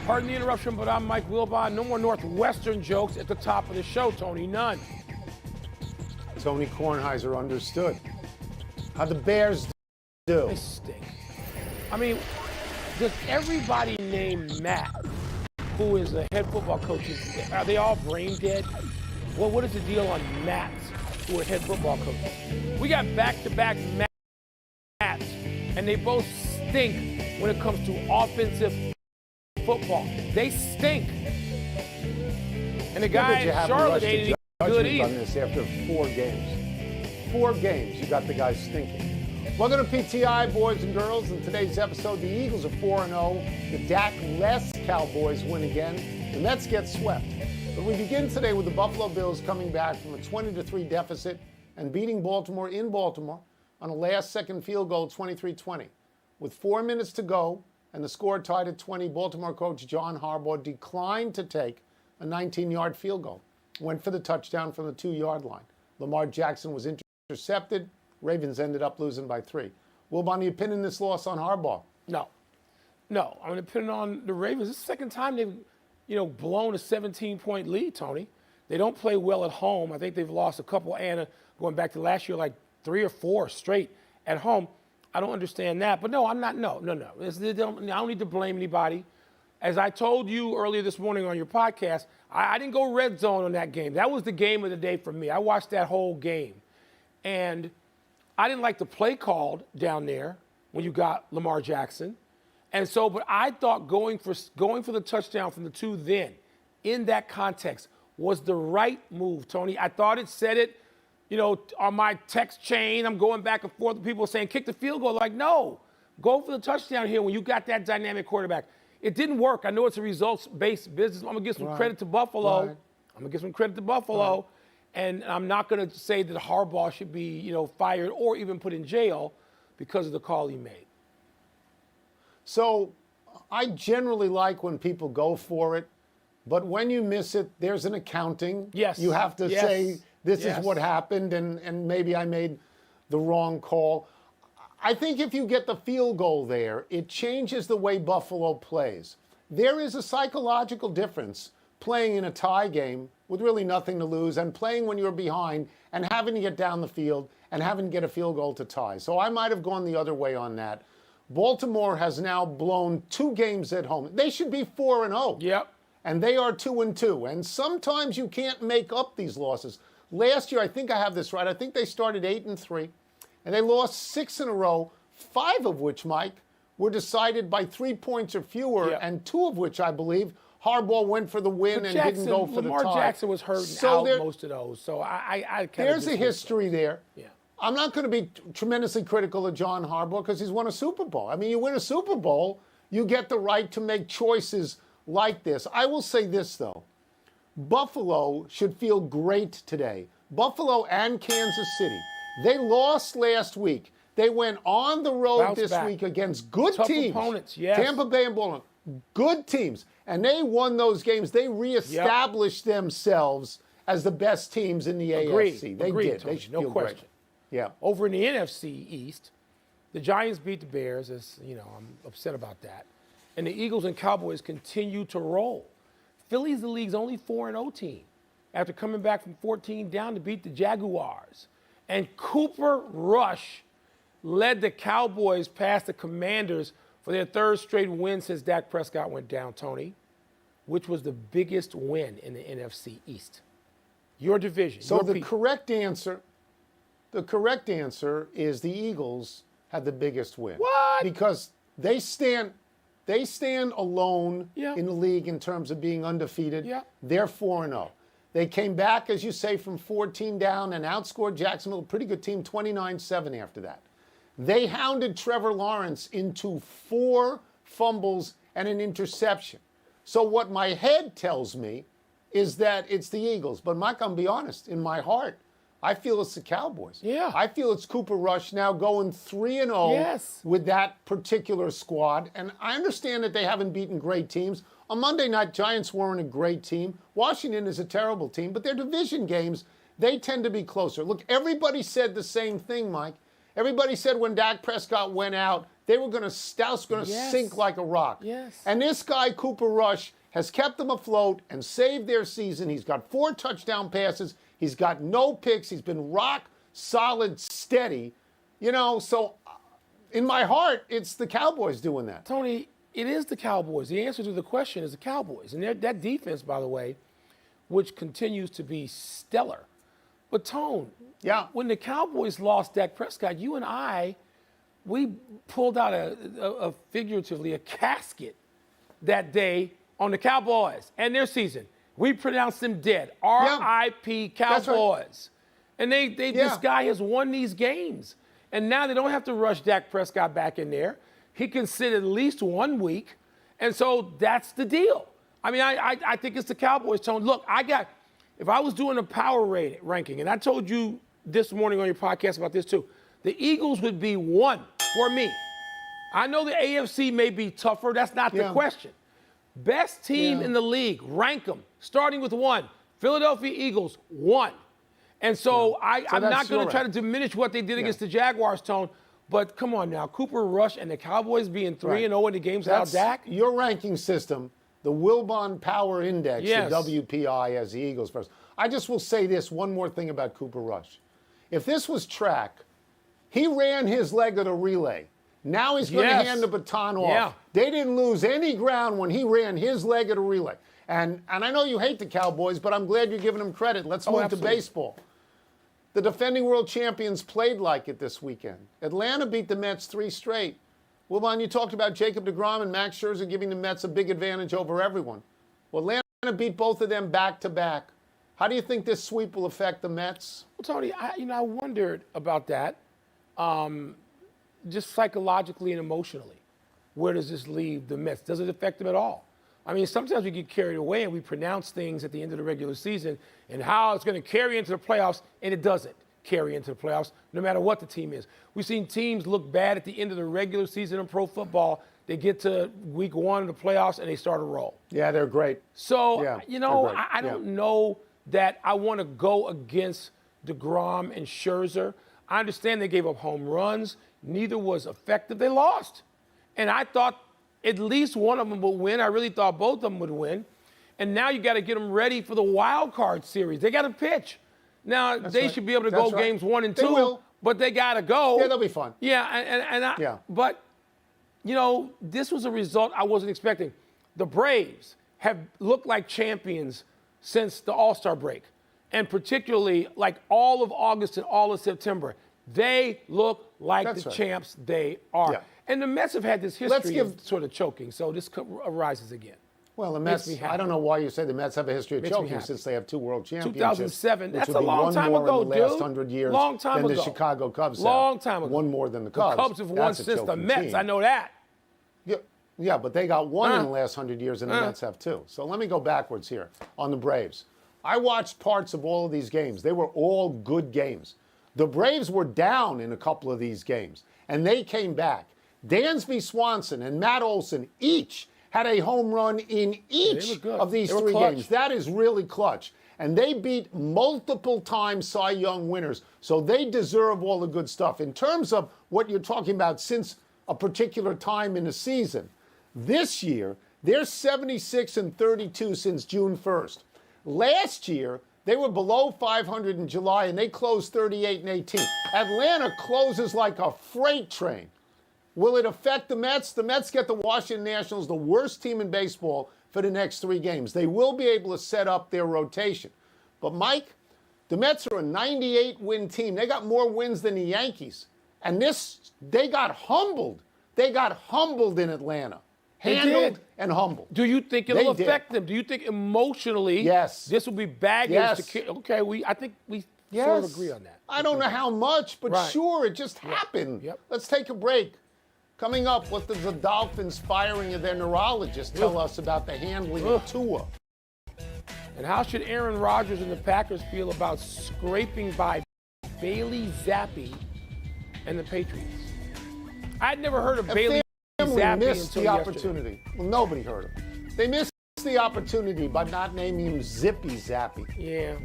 Pardon the interruption, but I'm Mike Wilbon. No more Northwestern jokes at the top of the show, Tony. None. Tony Kornheiser understood. How the Bears do. They stink. I mean, does everybody named Matt, who is the head football coach, are they all brain dead? Well, what is the deal on Matts, who are head football coaches? We got back-to-back Matts, and they both stink when it comes to offensive football. They stink. And the guy in Charlotte ain't good either. On this after 4 games. 4 games, you got the guy stinking. Welcome to PTI, boys and girls. In today's episode, the Eagles are 4-0. The Dak-less Cowboys win again. The Mets get swept. But we begin today with the Buffalo Bills coming back from a 20-3 deficit and beating Baltimore in Baltimore on a last-second field goal, 23-20. With 4 minutes to go and the score tied at 20, Baltimore coach John Harbaugh declined to take a 19-yard field goal. Went for the touchdown from the 2-yard line. Lamar Jackson was intercepted. Ravens ended up losing by 3. Wilbon, you pinning this loss on Harbaugh? No. I'm going to pin it on the Ravens. This is the second time they've, blown a 17-point lead, Tony. They don't play well at home. I think they've lost a couple, and going back to last year, like 3 or 4 straight at home. I don't understand that. But no, I'm not. No. I don't need to blame anybody. As I told you earlier this morning on your podcast, I didn't go red zone on that game. That was the game of the day for me. I watched that whole game. And I didn't like the play called down there when you got Lamar Jackson. And so, but I thought going for the touchdown from the 2 then, in that context, was the right move, Tony. I thought it said it, on my text chain. I'm going back and forth with people saying, kick the field goal. Like, no, go for the touchdown here when you got that dynamic quarterback. It didn't work. I know it's a results-based business. I'm going to give some credit to Buffalo. Right. And I'm not going to say that Harbaugh should be, fired or even put in jail because of the call he made. So I generally like when people go for it, but when you miss it, there's an accounting. Yes. You have to say, this is what happened, and maybe I made the wrong call. I think if you get the field goal there, it changes the way Buffalo plays. There is a psychological difference playing in a tie game with really nothing to lose and playing when you're behind and having to get down the field and having to get a field goal to tie. So I might have gone the other way on that. Baltimore has now blown 2 games at home. They should be 4-0. Yep. And they are 2-2. And sometimes you can't make up these losses. Last year, I think I have this right, I think they started 8-3, and they lost 6 in a row, 5 of which, Mike, were decided by 3 points or fewer, and 2 of which, I believe, Harbaugh went for the win and didn't go for the tie. Lamar Jackson was hurting out most of those, so I there's a history there. Yeah. I'm not going to be tremendously critical of John Harbaugh because he's won a Super Bowl. I mean, you win a Super Bowl, you get the right to make choices like this. I will say this, though. Buffalo should feel great today. Buffalo and Kansas City. They lost last week. They went on the road this week against good teams. Tough opponents, yes. Tampa Bay and Baltimore. Good teams. And they won those games. They reestablished themselves as the best teams in the AFC. They did. Tony, they should no feel question. Great. Yeah. Over in the NFC East, the Giants beat the Bears. I'm upset about that. And the Eagles and Cowboys continue to roll. Philly's the league's only 4-0 team after coming back from 14 down to beat the Jaguars. And Cooper Rush led the Cowboys past the Commanders for their 3rd straight win since Dak Prescott went down, Tony, which was the biggest win in the NFC East. Your division. So the correct answer is the Eagles had the biggest win. What? Because they stand alone in the league in terms of being undefeated. Yeah. They're 4-0. They came back, as you say, from 14 down and outscored Jacksonville, a pretty good team, 29-7 after that. They hounded Trevor Lawrence into 4 fumbles and an interception. So what my head tells me is that it's the Eagles. But, Mike, I'm going to be honest, in my heart, I feel it's the Cowboys. Yeah. I feel it's Cooper Rush now going 3-0 with that particular squad. And I understand that they haven't beaten great teams. On Monday night, Giants weren't a great team. Washington is a terrible team. But their division games, they tend to be closer. Look, everybody said the same thing, Mike. Everybody said when Dak Prescott went out, they were going to sink like a rock. Yes. And this guy, Cooper Rush, has kept them afloat and saved their season. He's got 4 touchdown passes. He's got no picks. He's been rock solid, steady. So in my heart, it's the Cowboys doing that. Tony, it is the Cowboys. The answer to the question is the Cowboys. And that defense, by the way, which continues to be stellar. But, Tone, when the Cowboys lost Dak Prescott, you and I, we pulled out figuratively a casket that day on the Cowboys and their season. We pronounced them dead. R.I.P. Cowboys. Right. And this guy has won these games. And now they don't have to rush Dak Prescott back in there. He can sit at least 1 week. And so that's the deal. I mean, I think it's the Cowboys, Tone. Look, if I was doing a power ranking, and I told you this morning on your podcast about this too, the Eagles would be 1 for me. I know the AFC may be tougher. That's not the question. Best team in the league, rank them, starting with 1. Philadelphia Eagles, 1. And so I'm not going to try to diminish what they did against the Jaguars, Tone. But come on now, Cooper Rush and the Cowboys being 3-0 in the games without Dak. Your ranking system, the Wilbon Power Index, the WPI as the Eagles first. I just will say this, one more thing about Cooper Rush. If this was track, he ran his leg of the relay. Now he's going to hand the baton off. Yeah. They didn't lose any ground when he ran his leg of the relay. And I know you hate the Cowboys, but I'm glad you're giving them credit. Let's move to baseball. The defending world champions played like it this weekend. Atlanta beat the Mets 3 straight. Wilbon, you talked about Jacob deGrom and Max Scherzer giving the Mets a big advantage over everyone. Well, Atlanta beat both of them back-to-back. How do you think this sweep will affect the Mets? Well, Tony, I wondered about that, just psychologically and emotionally. Where does this leave the Mets? Does it affect them at all? I mean, sometimes we get carried away and we pronounce things at the end of the regular season and how it's going to carry into the playoffs, and it doesn't carry into the playoffs no matter what the team is. We've seen teams look bad at the end of the regular season in pro football. They get to week 1 of the playoffs and they start a roll. Yeah, they're great. So, I don't know that I want to go against deGrom and Scherzer. I understand they gave up home runs. Neither was effective. They lost. And I thought at least one of them would win. I really thought both of them would win. And now you got to get them ready for the wild card series. They got to pitch. Now, they should be able to go games 1 and 2, but they got to go. Yeah, they'll be fun. Yeah, but, this was a result I wasn't expecting. The Braves have looked like champions since the All-Star break, and particularly like all of August and all of September. They look like the champs they are. Yeah. And the Mets have had this history of sort of choking, so this arises again. Well, the Mets, I don't know why you say the Mets have a history of choking since they have 2 world championships. 2007, that's a long time ago, dude. The last 100 years long time than ago. the Chicago Cubs have. Long time ago. One more than the Cubs. The Cubs have won since the Mets, I know that. Yeah, but they got 1 in the last 100 years, and the Mets have 2. So let me go backwards here on the Braves. I watched parts of all of these games. They were all good games. The Braves were down in a couple of these games, and they came back. Dansby Swanson and Matt Olson each had a home run in each of these 3 games. That is really clutch. And they beat multiple-time Cy Young winners, so they deserve all the good stuff. In terms of what you're talking about since a particular time in the season, this year, they're 76-32 since June 1st. Last year, they were below 500 in July, and they closed 38-18. Atlanta closes like a freight train. Will it affect the Mets? The Mets get the Washington Nationals, the worst team in baseball, for the next 3 games. They will be able to set up their rotation. But, Mike, the Mets are a 98-win team. They got more wins than the Yankees. And they got humbled. They got humbled in Atlanta. Handled and humbled. Do you think it'll affect them? Do you think emotionally this will be baggage? I think we sort of agree on that. I don't know how much, but sure, it just happened. Yep. Let's take a break. Coming up, what does the Dolphins firing of their neurologist tell us about the handling of Tua? And how should Aaron Rodgers and the Packers feel about scraping by Bailey Zappi and the Patriots? I'd never heard of Bailey Zappi missed until the opportunity. Well, nobody heard him. They missed the opportunity by not naming him Zippy Zappy. Yeah.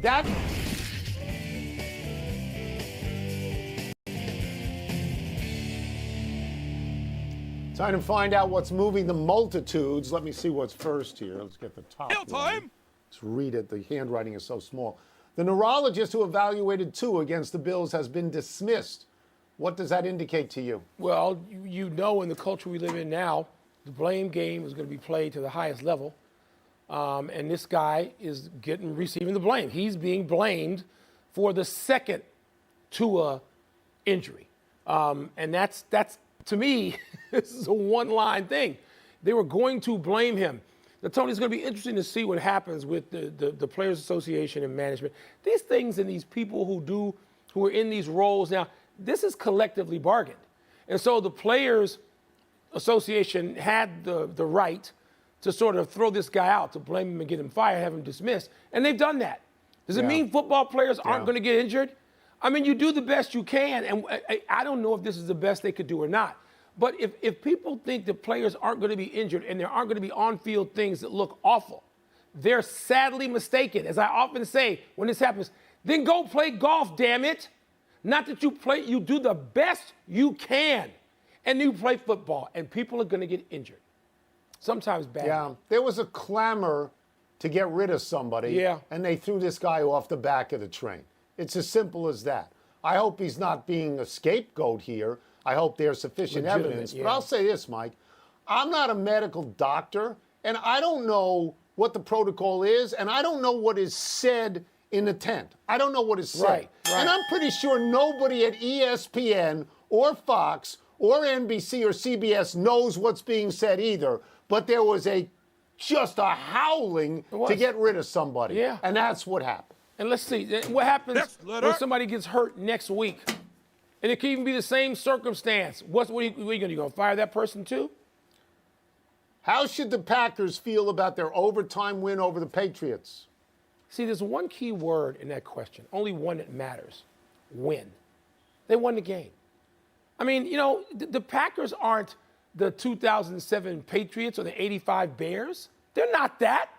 Time to find out what's moving the multitudes. Let me see what's first here. Let's get the top one. Let's read it. The handwriting is so small. The neurologist who evaluated Tua against the Bills has been dismissed. What does that indicate to you? Well, you know, in the culture we live in now, the blame game is going to be played to the highest level. And this guy is receiving the blame. He's being blamed for the second Tua injury. And that's to me, this is a one-line thing. They were going to blame him. Now, Tony, it's going to be interesting to see what happens with the Players Association and management. These things and these people who are in these roles now, this is collectively bargained. And so the Players Association had the right to sort of throw this guy out, to blame him and get him fired, have him dismissed. And they've done that. Does it mean football players aren't going to get injured? I mean, you do the best you can, and I don't know if this is the best they could do or not. But if people think the players aren't going to be injured and there aren't going to be on-field things that look awful, they're sadly mistaken. As I often say when this happens, then go play golf, damn it. Not that you do the best you can, and you play football, and people are going to get injured. Sometimes bad. Yeah, there was a clamor to get rid of somebody, and they threw this guy off the back of the train. It's as simple as that. I hope he's not being a scapegoat here. I hope there's sufficient evidence. But I'll say this, Mike. I'm not a medical doctor, and I don't know what the protocol is, and I don't know what is said in the tent. I don't know what is said. Right. And I'm pretty sure nobody at ESPN or Fox or NBC or CBS knows what's being said either. But there was just a howling to get rid of somebody. Yeah. And that's what happened. And let's see, what happens when somebody gets hurt next week? And it can even be the same circumstance. What are you going to do? You going to fire that person too? How should the Packers feel about their overtime win over the Patriots? See, there's one key word in that question, only one that matters: win. They won the game. I mean, you know, the Packers aren't the 2007 Patriots or the 85 Bears. They're not that.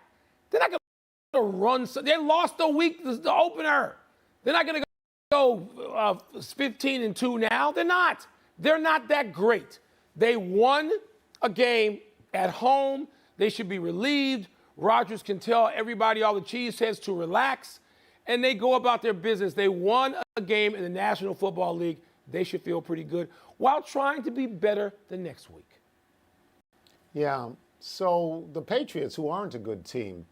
They're not going to run. They lost the opener. They're not going to go 15-2 now. They're not. They're not that great. They won a game at home. They should be relieved. Rodgers can tell everybody, all the cheeseheads, to relax. And they go about their business. They won a game in the National Football League. They should feel pretty good while trying to be better the next week. Yeah, so the Patriots, who aren't a good team,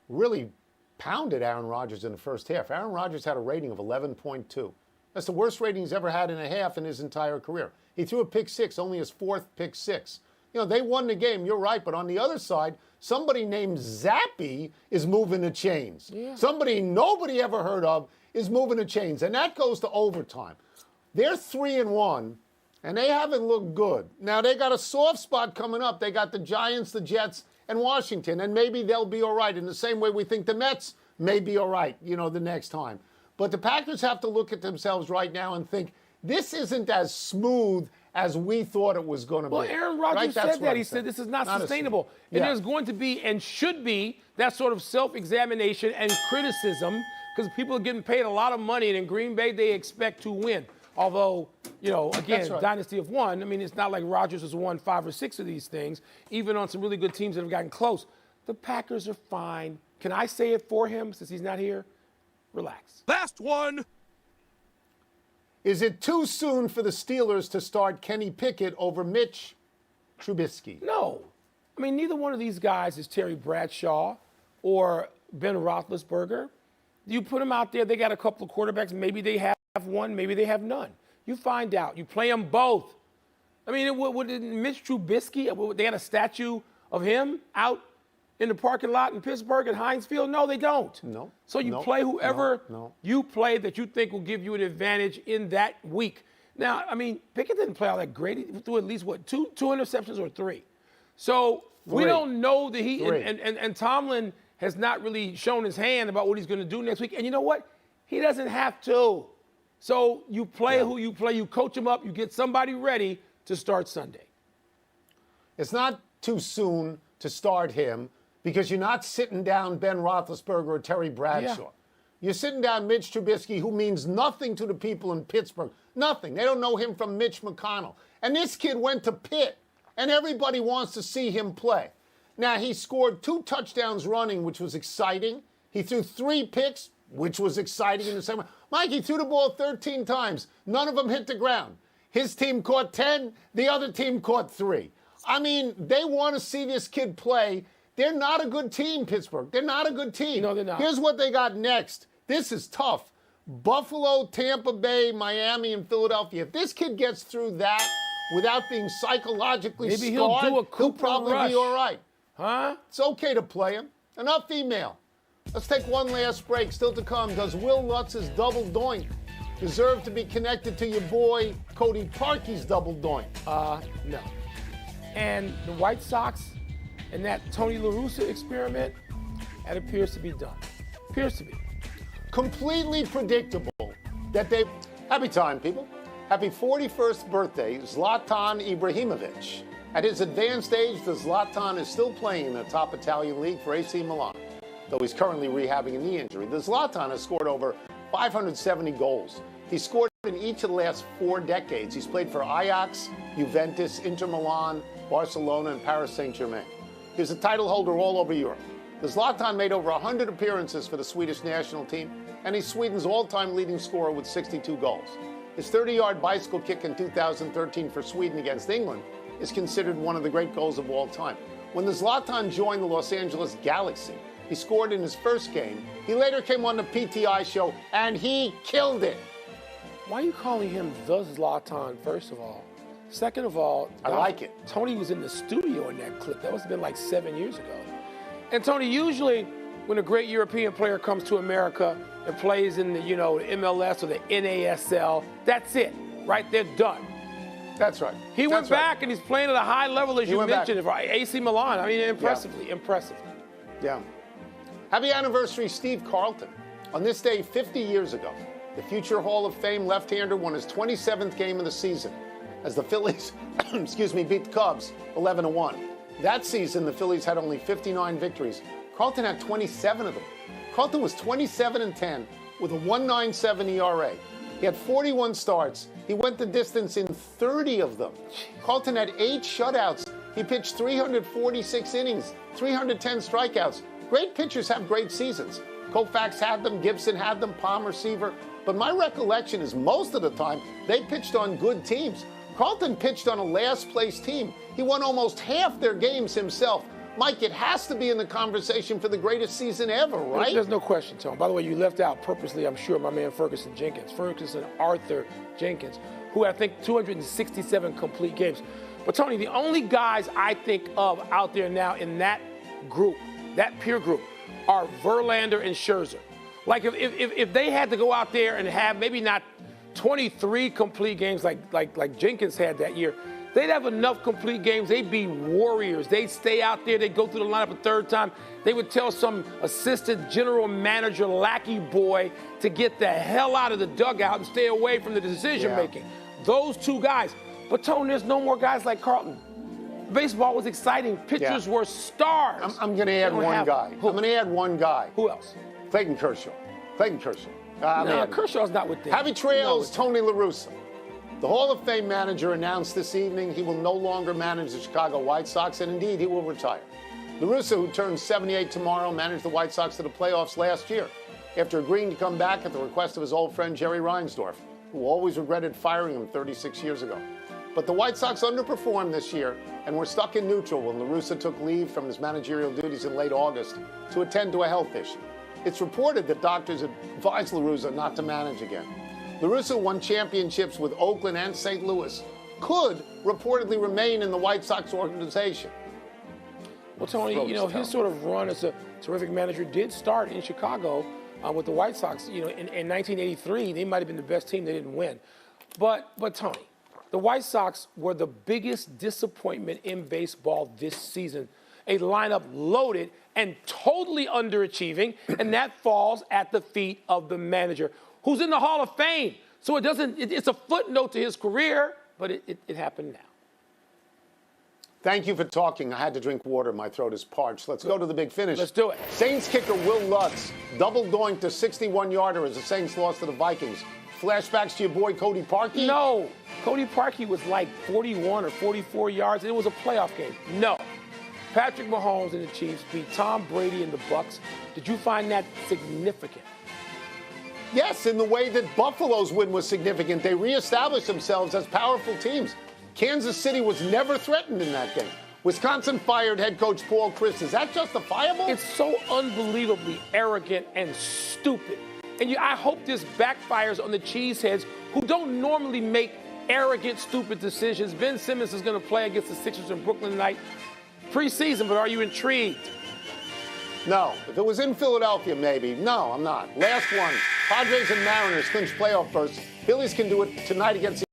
really pounded Aaron Rodgers in the first half. Aaron Rodgers had a rating of 11.2. That's the worst rating he's ever had in a half in his entire career. He threw a pick six, only his fourth pick six. You know, they won the game, you're right, but on the other side, somebody named Zappy is moving the chains. Yeah. Somebody nobody ever heard of is moving the chains, and that goes to overtime. They're 3-1, and they haven't looked good. Now, they got a soft spot coming up. They got the Giants, the Jets, and Washington, and maybe they'll be all right in the same way we think the Mets may be all right, you know, the next time. But the Packers have to look at themselves right now and think, this isn't as smooth as we thought it was going to be. Well, Aaron Rodgers said that. He said this is not sustainable. And there's going to be and should be that sort of self-examination and criticism because people are getting paid a lot of money, and in Green Bay they expect to win. Although, you know, again, dynasty of one, I mean, it's not like Rodgers has won 5 or 6 of these things, even on some really good teams that have gotten close. The Packers are fine. Can I say it for him since he's not here? Relax. Last one. Is it too soon for the Steelers to start Kenny Pickett over Mitch Trubisky? No. I mean, neither one of these guys is Terry Bradshaw or Ben Roethlisberger. You put them out there, they got a couple of quarterbacks. Maybe they have one, maybe they have none. You find out. You play them both. I mean, would Mitch Trubisky, they had a statue of him out in the parking lot in Pittsburgh at Heinz Field? No, they don't. No. So you play whoever you play that you think will give you an advantage in that week. Now, I mean, Pickett didn't play all that great. He threw at least, two interceptions or 3. So we don't know that he, and Tomlin has not really shown his hand about what he's going to do next week. And you know what? He doesn't have to. So you play who you play. You coach him up. You get somebody ready to start Sunday. It's not too soon to start him because you're not sitting down Ben Roethlisberger or Terry Bradshaw. Yeah. You're sitting down Mitch Trubisky, who means nothing to the people in Pittsburgh. Nothing. They don't know him from Mitch McConnell. And this kid went to Pitt. and everybody wants to see him play. Now, he scored 2 touchdowns running, which was exciting. He threw 3 picks, which was exciting in the second. Mike, he threw the ball 13 times. None of them hit the ground. His team caught 10. The other team caught 3. I mean, they want to see this kid play. They're not a good team, Pittsburgh. They're not a good team. No, they're not. Here's what they got next. This is tough. Buffalo, Tampa Bay, Miami, and Philadelphia. If this kid gets through that without being psychologically Maybe scarred, he'll probably rush. be all right. Huh? It's okay to play him. Enough email. Let's take one last break. Still to come, does Will Lutz's double doink deserve to be connected to your boy Cody Parkey's double doink? No. And the White Sox and that Tony La Russa experiment, that appears to be done. Appears to be. Completely predictable that they... Happy time, people. Happy 41st birthday, Zlatan Ibrahimovic. At his advanced age, the Zlatan is still playing in the top Italian league for AC Milan, though he's currently rehabbing a knee injury. The Zlatan has scored over 570 goals. He's scored in each of the last 4 decades. He's played for Ajax, Juventus, Inter Milan, Barcelona, and Paris Saint-Germain. He's a title holder all over Europe. The Zlatan made over 100 appearances for the Swedish national team, and he's Sweden's all-time leading scorer with 62 goals. His 30-yard bicycle kick in 2013 for Sweden against England is considered one of the great goals of all time. When the Zlatan joined the Los Angeles Galaxy, he scored in his first game. He later came on the PTI show, and he killed it. Why are you calling him the Zlatan, first of all? Second of all, I like it. Tony was in the studio in that clip. That must have been like 7 years ago. And Tony, usually when a great European player comes to America and plays in the, the MLS or the NASL, that's it, right? They're done. That's right. He went back and he's playing at a high level, as you mentioned, for AC Milan. I mean, impressively. Yeah. Happy anniversary, Steve Carlton. On this day 50 years ago, the future Hall of Fame left-hander won his 27th game of the season as the Phillies, beat the Cubs 11-1. That season, the Phillies had only 59 victories. Carlton had 27 of them. Carlton was 27-10 with a 1.97 ERA. He had 41 starts. He went the distance in 30 of them. Carlton had 8 shutouts. He pitched 346 innings, 310 strikeouts. Great pitchers have great seasons. Koufax had them, Gibson had them, Palmer, Seaver. But my recollection is most of the time they pitched on good teams. Carlton pitched on a last-place team. He won almost half their games himself. Mike, it has to be in the conversation for the greatest season ever, right? There's no question, Tom. By the way, you left out purposely, I'm sure, my man Ferguson Arthur Jenkins, who had, I think, 267 complete games. But, Tony, the only guys I think of out there now in that group, that peer group, are Verlander and Scherzer. Like, if they had to go out there and have maybe not 23 complete games like Jenkins had that year, they'd have enough complete games. They'd be warriors. They'd stay out there. They'd go through the lineup a third time. They would tell some assistant general manager lackey boy to get the hell out of the dugout and stay away from the decision-making. Those two guys. But, Tony, there's no more guys like Carlton. Baseball was exciting. Pitchers were stars. I'm going to add one guy. Who? I'm going to add one guy. Who else? Clayton Kershaw. No, Kershaw's not with them. Happy trails, Tony La Russa. The Hall of Fame manager announced this evening he will no longer manage the Chicago White Sox, and indeed he will retire. La Russa, who turns 78 tomorrow, managed the White Sox to the playoffs last year after agreeing to come back at the request of his old friend Jerry Reinsdorf, who always regretted firing him 36 years ago. But the White Sox underperformed this year and were stuck in neutral when La Russa took leave from his managerial duties in late August to attend to a health issue. It's reported that doctors advised La Russa not to manage again. La Russa won championships with Oakland and St. Louis, could reportedly remain in the White Sox organization. Well, Tony, his sort of run as a terrific manager did start in Chicago with the White Sox. In 1983, they might have been the best team. They didn't win. But Tony, the White Sox were the biggest disappointment in baseball this season. A lineup loaded and totally underachieving, and that falls at the feet of the manager, who's in the Hall of Fame. So it's a footnote to his career, but it happened now. Thank you for talking. I had to drink water. My throat is parched. Let's go to the big finish. Let's do it. Saints kicker Will Lutz double doinked a 61-yarder as the Saints lost to the Vikings Flashbacks to your boy Cody Parkey? No. Cody Parkey was like 41 or 44 yards, and it was a playoff game. No. Patrick Mahomes and the Chiefs beat Tom Brady and the Bucs. Did you find that significant? Yes, in the way that Buffalo's win was significant. They reestablished themselves as powerful teams. Kansas City was never threatened in that game. Wisconsin fired head coach Paul Chryst. Is that justifiable? It's so unbelievably arrogant and stupid. And I hope this backfires on the cheeseheads who don't normally make arrogant, stupid decisions. Ben Simmons is going to play against the Sixers in Brooklyn tonight. Preseason, but are you intrigued? No. If it was in Philadelphia, maybe. No, I'm not. Last one. Padres and Mariners clinch playoff berths. Phillies can do it tonight against the